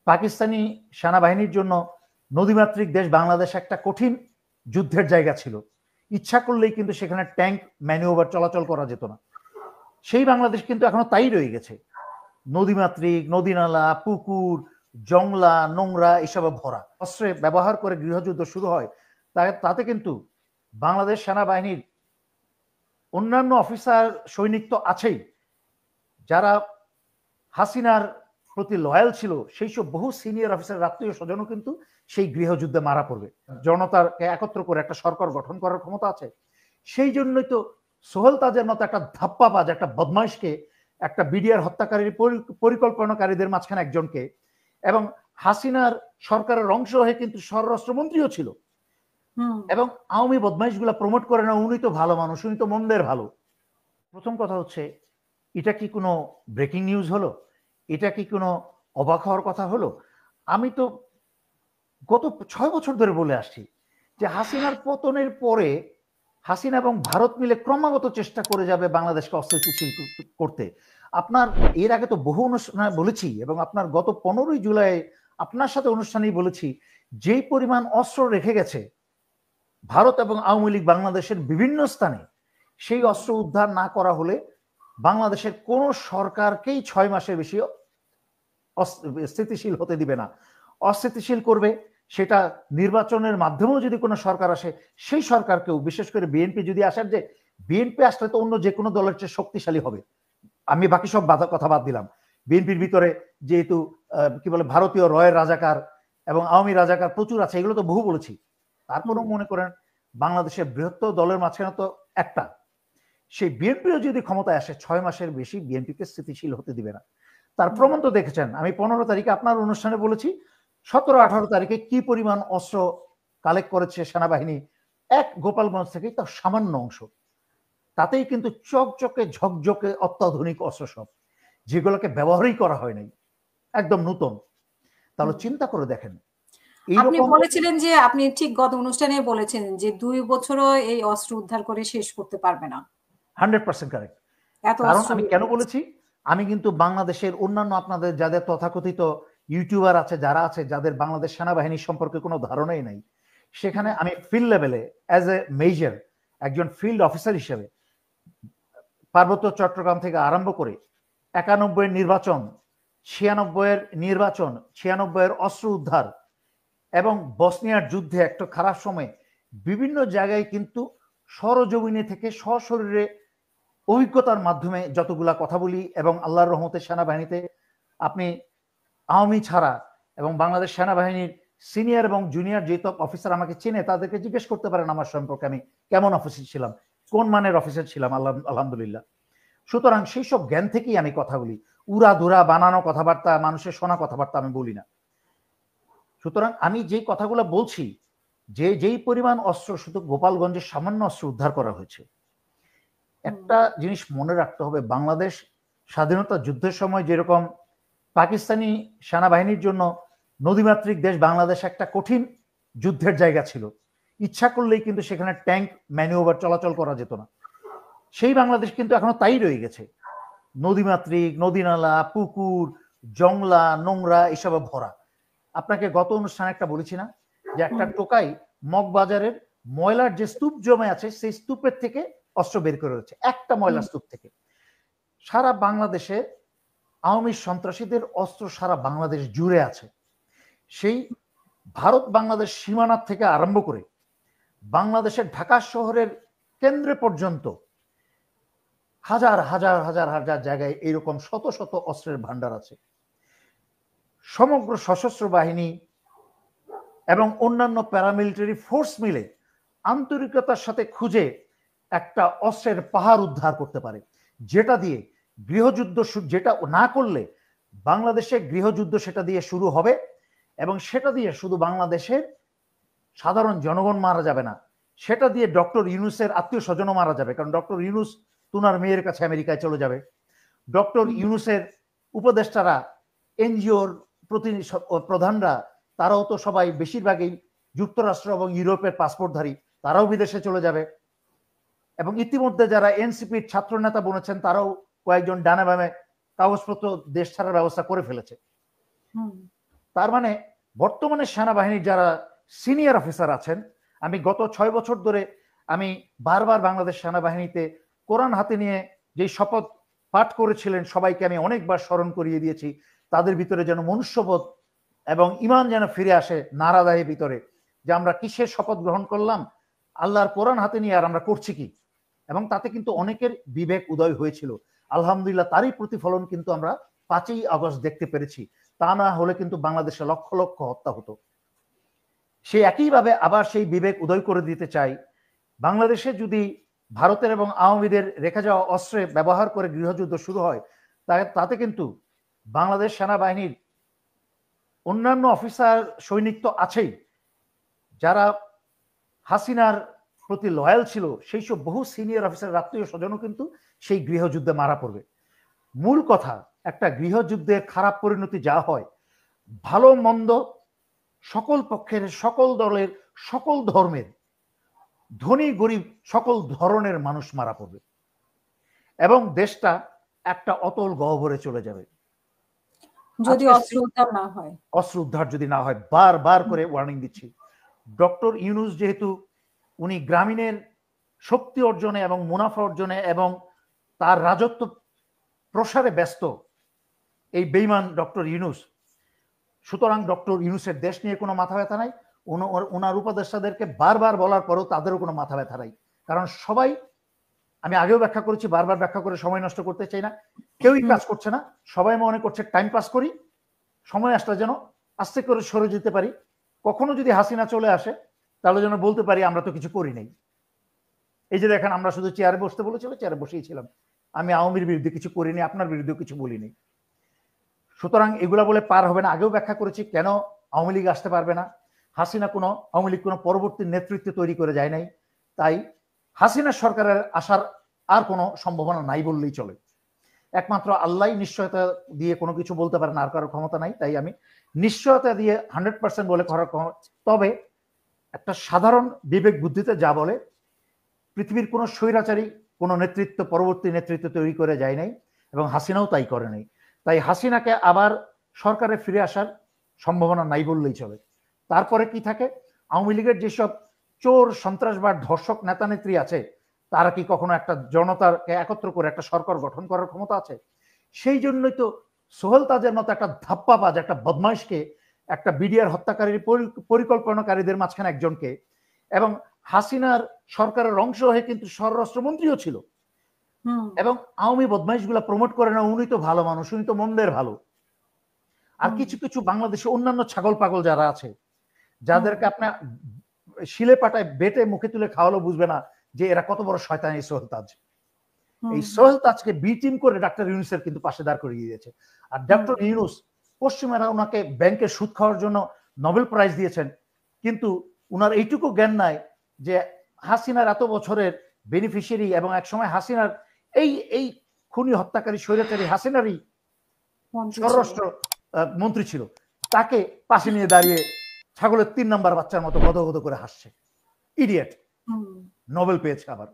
পাকিস্তানি সেনাবাহিনীর জন্য নদীমাতৃক দেশ বাংলাদেশ একটা কঠিন যুদ্ধের জায়গা ছিল। ইচ্ছা করলেই কিন্তু সেখানে ট্যাঙ্ক ম্যানুভার চলাচল করা যেত না। সেই বাংলাদেশ কিন্তু এখনো তাই রয়ে গেছে, নদীমাতৃক, নদীনালা, পুকুর, জংলা, নোংরা এসবে ভরা। অস্ত্রে ব্যবহার করে গৃহযুদ্ধ শুরু হয়, তাতে কিন্তু বাংলাদেশ সেনাবাহিনীর অন্যান্য অফিসার সৈনিক তো আছেই, যারা হাসিনার প্রতি লয়াল ছিল সেই সব বহু সিনিয়র অফিসার আত্মীয় স্বজনও কিন্তু সেই গৃহযুদ্ধে মারা পড়বে। জনতাকে একত্র করে একটা সরকার গঠন করার ক্ষমতা আছে। সেই জন্যই তো সোহেল তাজের মতো একটা ধাপ্পাবাজ, একটা বদমাইশকে, একটা বিডিআর হত্যাকারীর পরিকল্পনাকারীদের মাঝখানে একজনকে, এবং হাসিনার সরকারের অংশ হয়ে কিন্তু স্বরাষ্ট্রমন্ত্রীও ছিল, এবং আওয়ামী বদমাইশগুলা প্রমোট করে না উনি তো ভালো মানুষ, উনি তো মন্দের ভালো। প্রথম কথা হচ্ছে, এটা কি কোনো ব্রেকিং নিউজ হলো? এটা কি কোনো অবাক হওয়ার কথা হলো? আমি তো গত 6 বছর ধরে বলে আসছি যে হাসিনার পতনের পরে হাসিনা এবং ভারত মিলে ক্রমাগত চেষ্টা করে যাবে বাংলাদেশকে অস্থিতিশীল করতে। আপনার এর আগে তো বহু অনুষ্ঠানে বলেছি, এবং আপনার গত 15ই জুলাই আপনার সাথে অনুষ্ঠানেই বলেছি, যেই পরিমাণ অস্ত্র রেখে গেছে ভারত এবং আওয়ামী লীগ বাংলাদেশের বিভিন্ন স্থানে, সেই অস্ত্র উদ্ধার না করা হলে বাংলাদেশের কোন সরকারকেই 6 মাসের বেশি স্থিতিশীল হতে দিবে না। অস্থিতিশীল করবে, সেটা নির্বাচনের মাধ্যমেও যদি কোনো সরকার আসে, সেই সরকারকেও, বিশেষ করে বিএনপি যদি আসার, যে বিএনপি আসলে তো অন্য যে কোনো দলের চেয়ে শক্তিশালী হবে, আমি বাকি সব কথা বাদ দিলাম। বিএনপির ভিতরে যেহেতু কি বলে ভারতীয় রয়ের রাজাকার এবং আওয়ামী রাজাকার প্রচুর আছে, এগুলো তো বহু বলেছি। তারপরেও মনে করেন বাংলাদেশের বৃহত্তর দলের মাঝখানে তো একটা, সেই বিএনপিও যদি ক্ষমতায় আসে 6 মাসের বেশি বিএনপিকে স্থিতিশীল হতে দিবে না। তার প্রমাণ তো দেখেছেন, আমি 15 তারিখে আপনার অনুষ্ঠানে বলেছি 17-18 তারিখে কি পরিমাণ অস্ত্র কালেক্ট করেছে সেনাবাহিনী এক গোপালগঞ্জ থেকে, তার সামান্য অংশ, তাতেই কিন্তু চকচকে ঝকঝকে অত্যাধুনিক অস্ত্র সব, যেগুলোকে ব্যবহারই করা হয় নাই, একদম নতুন। তাহলে চিন্তা করে দেখেন। আপনি বলেছিলেন যে আপনি ঠিক গত অনুষ্ঠানে বলেছেন যে 2 বছরও এই অস্ত্র উদ্ধার করে শেষ করতে পারবে না। 100% কারেক্ট। কারণ আমি কেন বলেছি, আমি কিন্তু বাংলাদেশের অন্যান্য আপনাদের যাদের তথাকথিত ইউটিউবার আছে, যারা আছে, যাদের বাংলাদেশ সেনাবাহিনী সম্পর্কে কোনো ধারণাই নাই, সেখানে আমি ফিল্ড লেভেলে অ্যাজ এ মেজর, একজন ফিল্ড অফিসার হিসেবে পার্বত্য চট্টগ্রাম থেকে আরম্ভ করে 91-এর নির্বাচন, 96-এর নির্বাচন, 96-এর অস্ত্র উদ্ধার এবং বসনিয়ার যুদ্ধে একটা খারাপ সময় বিভিন্ন জায়গায় কিন্তু সরজমিনে থেকে সশরীরে অভিজ্ঞতার মাধ্যমে যতগুলা কথা বলি, এবং আল্লাহর রহমতে সেনাবাহিনীতে আপনি আওয়ামী ছাড়া এবং বাংলাদেশ সেনাবাহিনীর সিনিয়র এবং জুনিয়র যে সব অফিসার আমাকে চেনে, তাদেরকে জিজ্ঞেস করতে পারেন আমার সম্পর্কে, আমি কেমন অফিসার ছিলাম, কোন মানের অফিসার ছিলাম, আলহামদুলিল্লাহ। সুতরাং সেই সব জ্ঞান থেকেই আমি কথা বলি, উড়া ধুরা বানানো কথাবার্তা, মানুষের শোনা কথাবার্তা আমি বলি না। সুতরাং আমি যেই কথাগুলো বলছি, যেই পরিমাণ অস্ত্র শুধু গোপালগঞ্জের সামান্য অস্ত্র উদ্ধার করা হয়েছে, একটা জিনিস মনে রাখতে হবে, বাংলাদেশ স্বাধীনতা যুদ্ধের সময় যেরকম পাকিস্তানি সেনাবাহিনীর জন্য নদীমাতৃক দেশ বাংলাদেশ একটা কঠিন যুদ্ধের জায়গা ছিল, ইচ্ছা করলেই কিন্তু সেখানে ট্যাঙ্ক ম্যানুভার চলাচল করা যেত না। সেই বাংলাদেশ কিন্তু এখনো তাই রয়ে গেছে, নদীমাতৃক, নদীনালা, পুকুর, জংলা, নোংরা এসবে ভরা। আপনাকে গত অনুষ্ঠানে একটা বলেছি না, যে একটা টোকাই মগবাজারের ময়লার যে স্তূপ জমে আছে, সেই স্তূপের থেকে অস্ত্র বের করে রয়েছে, একটা ময়লার স্তূপ থেকে। সারা বাংলাদেশে আওয়ামী সন্ত্রাসীদের অস্ত্র সারা বাংলাদেশ জুড়ে আছে। সেই ভারত বাংলাদেশ সীমানা থেকে আরম্ভ করে বাংলাদেশের ঢাকা শহরের কেন্দ্রে পর্যন্ত হাজার হাজার হাজার হাজার জায়গায় এরকম শত শত অস্ত্রের ভান্ডার আছে। সমগ্র সশস্ত্র বাহিনী এবং অন্যান্য প্যারামিলিটারি ফোর্স মিলে আন্তরিকতার সাথে খুঁজে একটা অস্ত্রের পাহাড় উদ্ধার করতে পারে, যেটা দিয়ে গৃহযুদ্ধ, যেটা না করলে বাংলাদেশে গৃহযুদ্ধ সেটা দিয়ে শুরু হবে, এবং সেটা দিয়ে শুধু বাংলাদেশের সাধারণ জনগণ মারা যাবে না, সেটা দিয়ে ডক্টর ইউনূসের আত্মীয় স্বজনও মারা যাবে, কারণ ডক্টর ইউনূস তুনার মেয়ের কাছে আমেরিকায় চলে যাবে। ডক্টর ইউনূসের উপদেষ্টারা, এনজিওর প্রধানরা, তারাও তো সবাই বেশিরভাগই যুক্তরাষ্ট্র এবং ইউরোপের পাসপোর্টধারী, তারাও বিদেশে চলে যাবে। এবং ইতিমধ্যে যারা এনসিপির ছাত্র নেতা বনেছেন, তারাও কয়েকজন ডানে বামে কাগজপত্র দেশ ছাড়ার ব্যবস্থা করে ফেলেছে। তার মানে বর্তমানে সেনাবাহিনীর যারা সিনিয়র অফিসার আছেন, আমি গত 6 বছর ধরে আমি বারবার বাংলাদেশ সেনাবাহিনীতে কোরআন হাতে নিয়ে যে শপথ পাঠ করেছিলেন সবাইকে আমি অনেকবার স্মরণ করিয়ে দিয়েছি, তাদের ভিতরে যেন মনুষ্যবোধ এবং ইমান যেন ফিরে আসে নারাদাহের ভিতরে, যে আমরা কিসের শপথ গ্রহণ করলাম, আল্লাহর কোরআন হাতে নিয়ে আর আমরা করছি কি। এবং তাতে কিন্তু অনেকের বিবেক উদয় হয়েছিল, আলহামদুলিল্লাহ তারই প্রতিফলন কিন্তু আমরা 5ই আগস্ট দেখতে পেরেছি। তা না হলে কিন্তু বাংলাদেশে লক্ষ লক্ষ হত্যা হতো। সে একইভাবে আবার সেই বিবেক উদয় করে দিতে চাই, বাংলাদেশে যদি ভারতের এবং আওয়ামীদের রেখে যাওয়া অস্ত্রে ব্যবহার করে গৃহযুদ্ধ শুরু হয়, তাতে কিন্তু বাংলাদেশ সেনাবাহিনীর অন্যান্য অফিসার সৈনিক তো আছেই, যারা হাসিনার প্রতি লয়াল ছিল সেই সব বহু সিনিয়র অফিসার আত্মীয় স্বজনও কিন্তু সেই গৃহযুদ্ধে মারা পড়বে। মূল কথা, একটা গৃহযুদ্ধে খারাপ পরিণতি যা হয়, ভালো মন্দ সকল পক্ষের, সকল দলের, সকল ধর্মের, ধনী গরিব সকল ধরনের মানুষ মারা পড়বে এবং দেশটা একটা অতল গহ্বরে চলে যাবে যদি অস্ত্র উদ্ধার না হয়। অস্ত্র উদ্ধার যদি না হয়, বারবার করে ওয়ার্নিং দিচ্ছি। ডক্টর ইউনূস যেহেতু উনি গ্রামীণের শক্তি অর্জনে এবং মুনাফা অর্জনে এবং তার রাজত্ব প্রসারে ব্যস্ত এই বেঈমান ডক্টর ইউনূস, সুতরাং ডক্টর ইউনূসের দেশ নিয়ে কোনো মাথা ব্যথা নাই, ওনার উপদেষ্টাদেরকে বারবার বলার পরেও তাদেরও কোনো মাথা ব্যথা নাই। কারণ সবাই, আমি আগেও ব্যাখ্যা করেছি, বারবার ব্যাখ্যা করে সময় নষ্ট করতে চাই না, কেউই কাজ করছে না, সবাই মনে করছে টাইম পাস করি, সময় আসলে যেন আস্তে করে সরে যেতে পারি, কখনো যদি হাসিনা চলে আসে তাহলে যেন বলতে পারি আমরা তো কিছু করি নাই। এই যে দেখেন, আমরা শুধু চেয়ারে বসতে বলেছিল, চেয়ারে বসেইছিলাম, আমি আওয়ামীর বিরুদ্ধে কিছু করিনি, আপনার বিরুদ্ধে কিছু বলিনি। সুতরাং এগুলা বলে পার হবে না। আগেও ব্যাখ্যা করেছি কেন আওয়ামী লীগ আসতে পারবে না। হাসিনা কোনো, আওয়ামী লীগ কোনো পরবর্তী নেতৃত্ব তৈরি করে যায় নাই, তাই হাসিনা সরকারের আসার আর কোনো সম্ভাবনা নাই বললেই চলে। একমাত্র আল্লাহ নিশ্চয়তা দিয়ে কোনো কিছু বলতে পারেন, আর কারোর ক্ষমতা নাই, তাই আমি নিশ্চয়তা দিয়ে 100% বলে করার ক্ষমতা। তবে একটা সাধারণ বিবেক বুদ্ধিতে যা বলে, পৃথিবীর কোনো স্বৈরাচারী কোনো নেতৃত্ব, পরবর্তী নেতৃত্ব তৈরি করে যায় নাই এবং হাসিনাও তাই করে নাই। তাই হাসিনাকে আবার সরকারে ফিরে আসার সম্ভাবনা নাই বললেই চলে। তারপরে কি থাকে, আওয়ামী লীগের যেসব চোর, সন্ত্রাসবাদ, ধর্ষক নেতা নেত্রী আছে, তারা কি কখনো একটা জনতাকে একত্র করে একটা সরকার গঠন করার ক্ষমতা আছে? সেই জন্যই তো সোহেল তাজের মতো একটা ধাপ্পাবাজ, একটা বদমাইশকে, একটা বিডিআর হত্যাকারীর পরিকল্পনাকারীদের মাঝখানে একজনকে, এবং হাসিনার সরকারের অংশ হয়ে কিন্তু স্বরাষ্ট্রমন্ত্রীও ছিল, এবং আওয়ামী বদমাইশ গুলা প্রমোট করে না, উনি তো ভালো মানুষ, উনি তো মন্দের ভালো। আর কিছু কিছু বাংলাদেশে অন্যান্য ছাগল পাগল যারা আছে, যাদেরকে আপনার শিলে পাটায় বেটে মুখে তুলে খাওয়ালো বুঝবে না যে এরা কত বড় শয়তান। এই সোহেল তাজ, এই সোহেল তাজকে বি টিম করে ডাক্তার ইউনূসের কিন্তু পাশে দাঁড় করিয়ে দিয়েছে। আর ডক্টর ইউনূস, পশ্চিমারা ওনাকে ব্যাংকের সুদ খাওয়ার জন্য নোবেল প্রাইজ দিয়েছেন, কিন্তু উনার এইটুকু জ্ঞান নাই যে হাসিনার এত বছরের বেনিফিশিয়ারি এবং একসময় হাসিনার এই খুনি, হত্যাকারী, স্বৈরাচারী হাসিনারই স্বরাষ্ট্র মন্ত্রী ছিল, তাকে পাশে নিয়ে দাঁড়িয়ে ছাগলের 3 নাম্বার বাচ্চার মতো গদগদ করে হাসছে। ইডিয়েট, নোবেল পেয়েছে আবার।